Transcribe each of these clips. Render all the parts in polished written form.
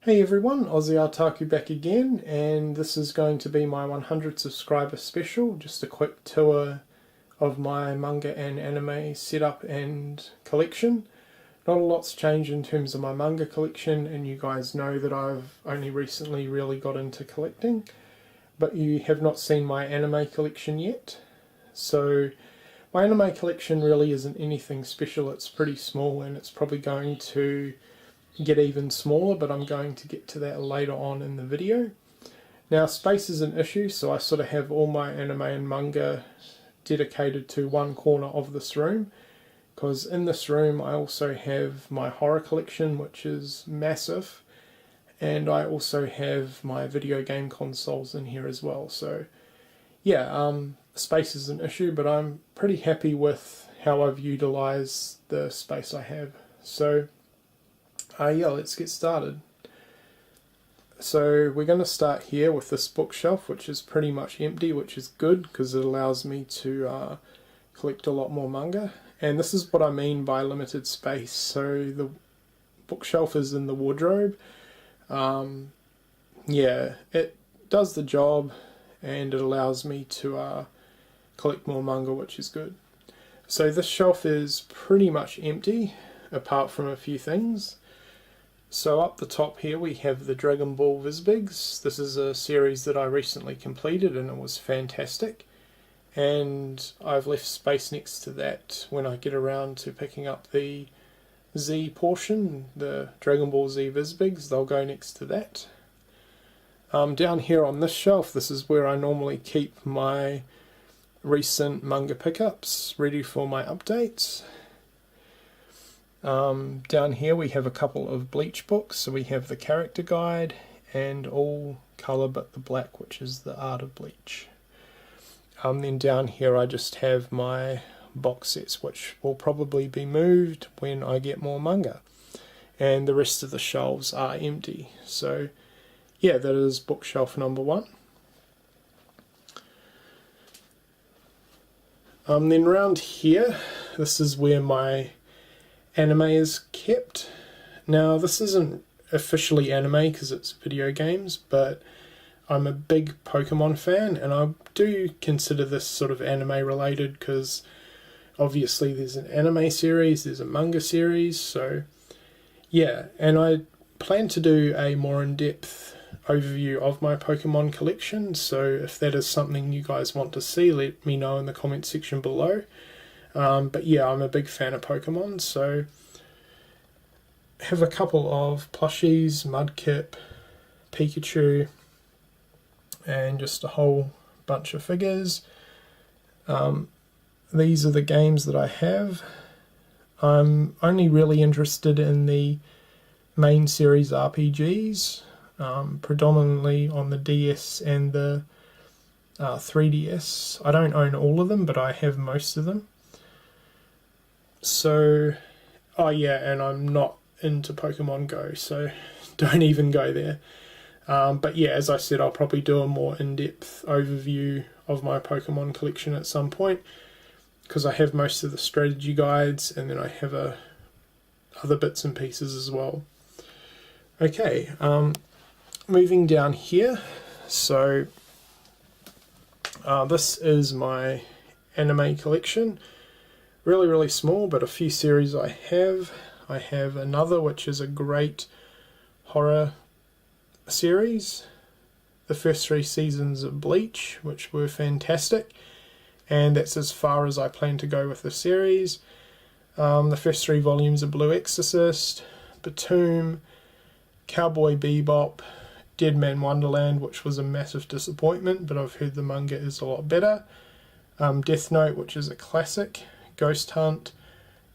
Hey everyone, Aussie Artaku back again, and this is going to be my 100 subscriber special, just a quick tour of my manga and anime setup and collection. Not a lot's changed in terms of my manga collection, and you guys know that I've only recently really got into collecting, but you have not seen my anime collection yet. So my anime collection really isn't anything special, it's pretty small and it's probably going to get even smaller, but I'm going to get to that later on in the video. Now, space is an issue, so I sort of have all my anime and manga dedicated to one corner of this room, because in this room I also have my horror collection, which is massive, and I also have my video game consoles in here as well. So yeah, space is an issue, but I'm pretty happy with how I've utilized the space I have. So yeah, let's get started. So we're going to start here with this bookshelf, which is pretty much empty, which is good because it allows me to collect a lot more manga. And this is what I mean by limited space. So the bookshelf is in the wardrobe. Yeah, it does the job and it allows me to collect more manga, which is good. So this shelf is pretty much empty apart from a few things. So up the top here we have the Dragon Ball Vizbigs. This is a series that I recently completed and it was fantastic. And I've left space next to that when I get around to picking up the Z portion, the Dragon Ball Z Vizbigs, they'll go next to that. Down here on this shelf, this is where I normally keep my recent manga pickups ready for my updates. Down here we have a couple of Bleach books, so we have the character guide and all colour but the black, which is the art of Bleach. Then down here I just have my box sets, which will probably be moved when I get more manga, and the rest of the shelves are empty. So yeah, that is bookshelf number one. Then round here, this is where my anime is kept. Now this isn't officially anime because it's video games, but I'm a big Pokemon fan and I do consider this sort of anime related because obviously there's an anime series, there's a manga series, so yeah, and I plan to do a more in-depth overview of my Pokemon collection, so if that is something you guys want to see, let me know in the comment section below. But yeah, I'm a big fan of Pokemon, so have a couple of plushies, Mudkip, Pikachu, and just a whole bunch of figures. These are the games that I have. I'm only really interested in the main series RPGs, predominantly on the DS and the 3DS. I don't own all of them, but I have most of them. So, oh yeah, and I'm not into Pokemon Go, so don't even go there. But yeah, as I said, I'll probably do a more in-depth overview of my Pokemon collection at some point, because I have most of the strategy guides, and then I have other bits and pieces as well. Okay, moving down here, so this is my anime collection. Really small, but a few series I have. I have another which is a great horror series, the first 3 seasons of Bleach, which were fantastic, and that's as far as I plan to go with the series. The first 3 volumes of Blue Exorcist, Batum, Cowboy Bebop, Dead Man Wonderland, which was a massive disappointment, but I've heard the manga is a lot better, Death Note, which is a classic, Ghost Hunt,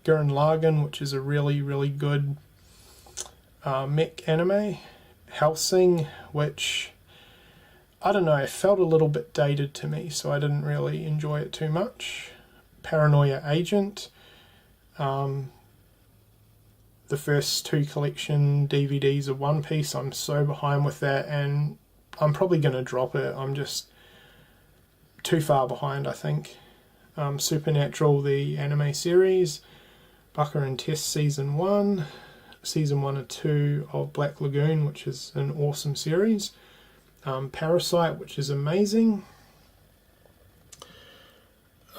Gurren Lagann, which is a really good mech anime, Hellsing, which, I don't know, it felt a little bit dated to me, so I didn't really enjoy it too much, Paranoia Agent, the first 2 collection DVDs of One Piece. I'm so behind with that and I'm probably going to drop it. I'm just too far behind, I think. Supernatural, the anime series, Bucker and Tess Season 1, season 1 and 2 of Black Lagoon, which is an awesome series. Parasite, which is amazing.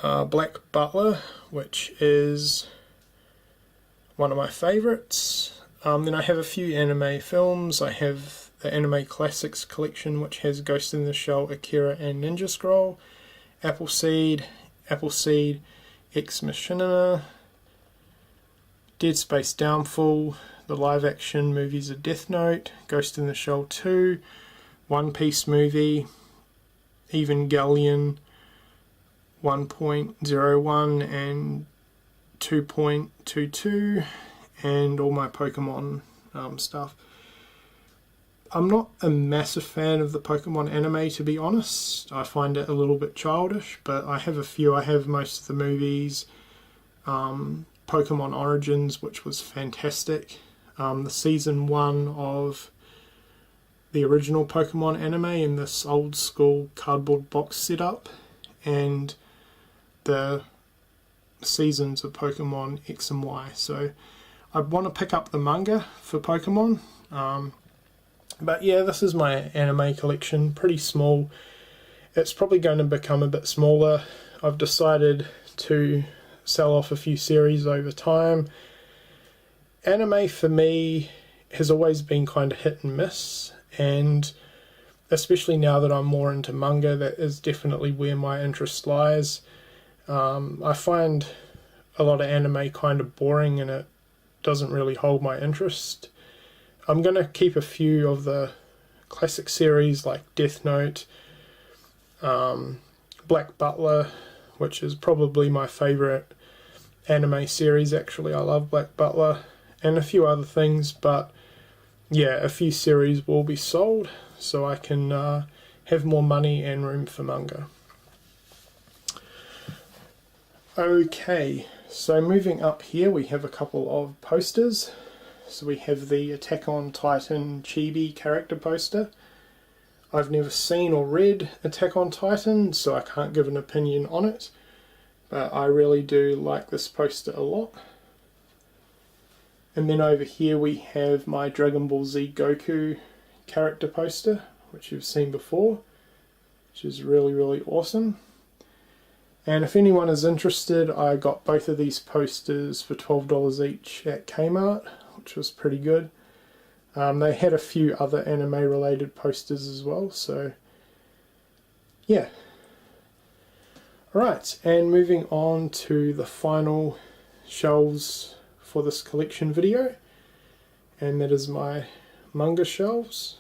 Black Butler, which is one of my favourites. Then I have a few anime films. I have the Anime Classics collection, which has Ghost in the Shell, Akira, and Ninja Scroll. Appleseed, Ex Machina, Dead Space Downfall, the live action movies of Death Note, Ghost in the Shell 2, One Piece movie, Evangelion 1.01 and 2.22, and all my Pokemon stuff. I'm not a massive fan of the Pokemon anime, to be honest. I find it a little bit childish, but I have a few. I have most of the movies. Pokemon Origins, which was fantastic. The season 1 of the original Pokemon anime in this old school cardboard box setup, and the seasons of Pokemon X and Y. So I want to pick up the manga for Pokemon. But yeah, this is my anime collection, pretty small. It's probably going to become a bit smaller. I've decided to sell off a few series over time. Anime for me has always been kind of hit and miss, and especially now that I'm more into manga, that is definitely where my interest lies. I find a lot of anime kind of boring and it doesn't really hold my interest. I'm going to keep a few of the classic series like Death Note, Black Butler, which is probably my favourite anime series actually. I love Black Butler, and a few other things, but yeah, a few series will be sold so I can have more money and room for manga. Okay, so moving up here we have a couple of posters. So we have the Attack on Titan Chibi character poster. I've never seen or read Attack on Titan, so I can't give an opinion on it, but I really do like this poster a lot. And then over here we have my Dragon Ball Z Goku character poster, which you've seen before, which is really awesome. And if anyone is interested, I got both of these posters for $12 each at Kmart, which was pretty good. They had a few other anime related posters as well, so yeah. Alright, and moving on to the final shelves for this collection video, and that is my manga shelves.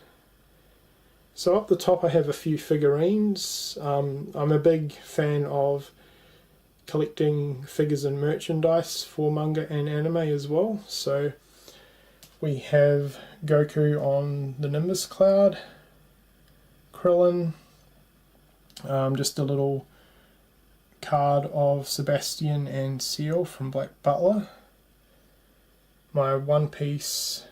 So up the top I have a few figurines. I'm a big fan of collecting figures and merchandise for manga and anime as well, so we have Goku on the Nimbus Cloud, Krillin, just a little card of Sebastian and Seal from Black Butler, my One Piece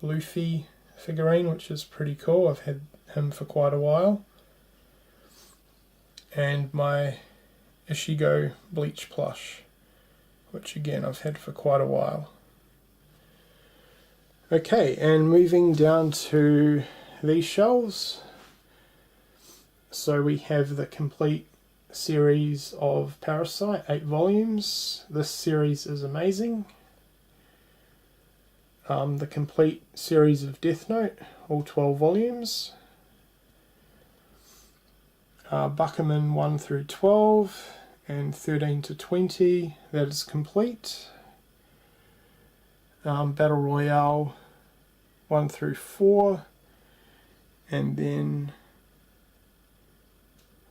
Luffy figurine, which is pretty cool. I've had him for quite a while, and my Ishigo Bleach plush, which again I've had for quite a while. Okay, and moving down to these shelves, so we have the complete series of Parasite, 8 volumes. This series is amazing. The complete series of Death Note, all 12 volumes. Bakuman 1 through 12 and 13 to 20, that is complete. Battle Royale 1 through 4, and then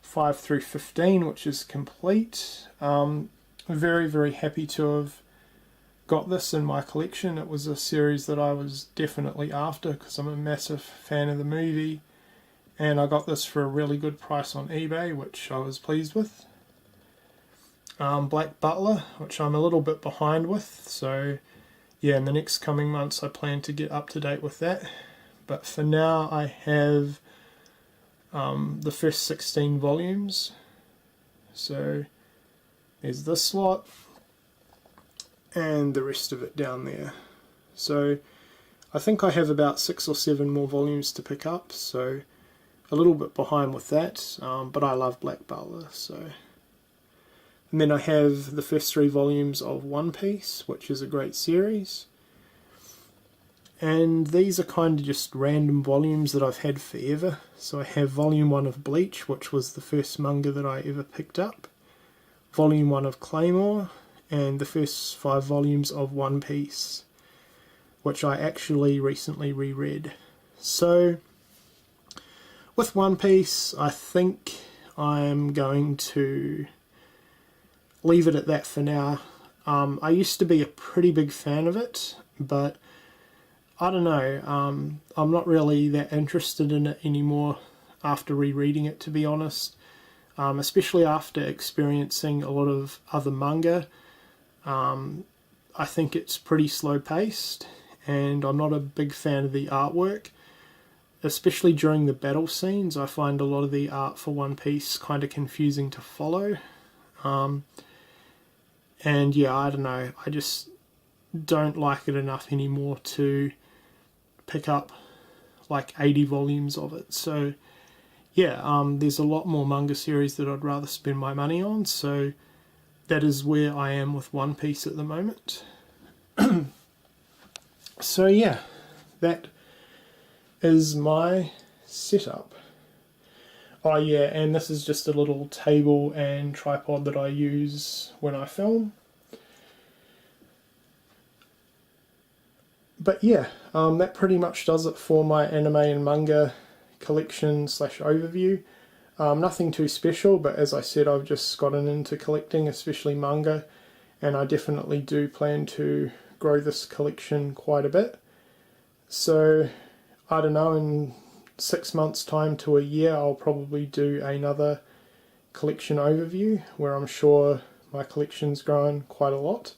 5 through 15, which is complete. I'm very happy to have got this in my collection. It was a series that I was definitely after because I'm a massive fan of the movie, and I got this for a really good price on eBay, which I was pleased with. Black Butler, which I'm a little bit behind with, so yeah, in the next coming months I plan to get up to date with that. But for now I have the first 16 volumes. So there's this lot and the rest of it down there. So I think I have about 6 or 7 more volumes to pick up, so a little bit behind with that, but I love Black Butler. So, and then I have the first 3 volumes of One Piece, which is a great series. And these are kind of just random volumes that I've had forever. So I have volume 1 of Bleach, which was the first manga that I ever picked up, volume 1 of Claymore, and the first 5 volumes of One Piece, which I actually recently reread. So with One Piece, I think I'm going to leave it at that for now. I used to be a pretty big fan of it, but I don't know, I'm not really that interested in it anymore after rereading it, to be honest. Especially after experiencing a lot of other manga. I think it's pretty slow paced, and I'm not a big fan of the artwork. Especially during the battle scenes, I find a lot of the art for One Piece kind of confusing to follow. And yeah, I don't know, I just don't like it enough anymore to pick up like 80 volumes of it. So yeah, there's a lot more manga series that I'd rather spend my money on, so that is where I am with One Piece at the moment. So yeah, that is my setup. Oh yeah, and this is just a little table and tripod that I use when I film. But yeah, that pretty much does it for my anime and manga collection slash overview. Nothing too special, but as I said, I've just gotten into collecting, especially manga, and I definitely do plan to grow this collection quite a bit. So I don't know, in 6 months time to a year, I'll probably do another collection overview where I'm sure my collection's grown quite a lot.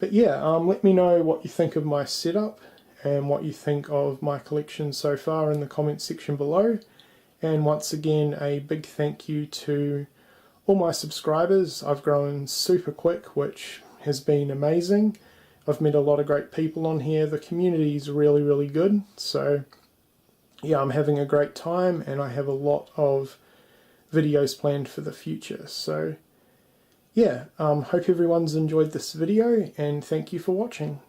But yeah, let me know what you think of my setup and what you think of my collection so far in the comments section below. And once again, a big thank you to all my subscribers. I've grown super quick, which has been amazing. I've met a lot of great people on here. The community is really, really good. So yeah, I'm having a great time, and I have a lot of videos planned for the future. So yeah, hope everyone's enjoyed this video, and thank you for watching.